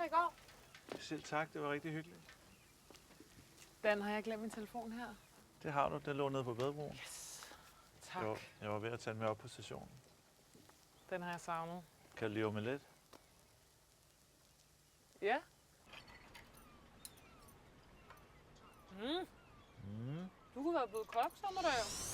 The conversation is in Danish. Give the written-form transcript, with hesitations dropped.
for i går. Selv tak, det var rigtig hyggeligt. Dan, har jeg glemt min telefon her? Det har du, den lå nede på badebroen. Yes. Tak. Jeg var ved at tage den med op på stationen. Den har jeg savnet. Kan du lide omelet? Ja. Du kunne være blevet kok, så må du jo.